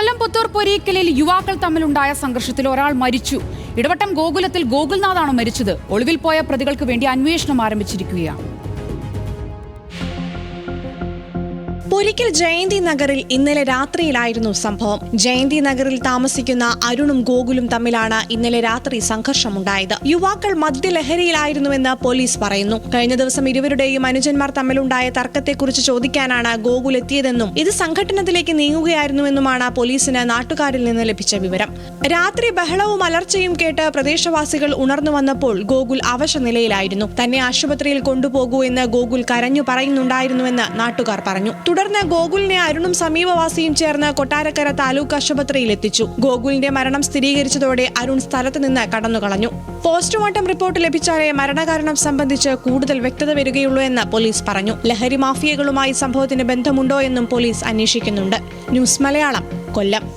കൊല്ലം പുത്തൂർ പൊരീക്കലിൽ യുവാക്കൾ തമ്മിലുണ്ടായ സംഘർഷത്തിൽ ഒരാൾ മരിച്ചു. ഇടവട്ടം ഗോകുലത്തിൽ ഗോകുൽനാഥാണ് മരിച്ചത്. ഒളിവിൽ പോയ പ്രതികൾക്ക് വേണ്ടി അന്വേഷണം ആരംഭിച്ചിരിക്കുകയാണ്. പൊരിക്കൽ ജയന്തി നഗറിൽ ഇന്നലെ രാത്രിയിലായിരുന്നു സംഭവം. ജയന്തി നഗറിൽ താമസിക്കുന്ന അരുണും ഗോകുലും തമ്മിലാണ് ഇന്നലെ രാത്രി സംഘർഷമുണ്ടായത്. യുവാക്കൾ മദ്യലഹരിയിലായിരുന്നുവെന്ന് പോലീസ് പറയുന്നു. കഴിഞ്ഞ ദിവസം ഇരുവരുടെയും അനുജന്മാർ തമ്മിലുണ്ടായ തർക്കത്തെക്കുറിച്ച് ചോദിക്കാനാണ് ഗോകുൽ എത്തിയതെന്നും ഇത് സംഘട്ടനത്തിലേക്ക് നീങ്ങുകയായിരുന്നുവെന്നുമാണ് പോലീസിന് നാട്ടുകാരിൽ നിന്ന് ലഭിച്ച വിവരം. രാത്രി ബഹളവും അലർച്ചയും കേട്ട് പ്രദേശവാസികൾ ഉണർന്നു വന്നപ്പോൾ ഗോകുൽ അവശനിലയിലായിരുന്നു. തന്നെ ആശുപത്രിയിൽ കൊണ്ടുപോകൂ എന്ന് ഗോകുൽ കരഞ്ഞു പറയുന്നുണ്ടായിരുന്നുവെന്ന് നാട്ടുകാർ പറഞ്ഞു. തുടർന്ന് ഗോകുലിനെ അരുണും സമീപവാസിയും ചേർന്ന് കൊട്ടാരക്കര താലൂക്ക് ആശുപത്രിയിൽ എത്തിച്ചു. ഗോകുലിന്റെ മരണം സ്ഥിരീകരിച്ചതോടെ അരുൺ സ്ഥലത്ത് നിന്ന് കടന്നുകളഞ്ഞു. പോസ്റ്റ്മോർട്ടം റിപ്പോർട്ട് ലഭിച്ചാലേ മരണകാരണം സംബന്ധിച്ച് കൂടുതൽ വ്യക്തത വരികയുള്ളൂ എന്ന് പോലീസ് പറഞ്ഞു. ലഹരി മാഫിയകളുമായി സംഭവത്തിന് ബന്ധമുണ്ടോ എന്നും പോലീസ് അന്വേഷിക്കുന്നുണ്ട്. ന്യൂസ് മലയാളം, കൊല്ലം.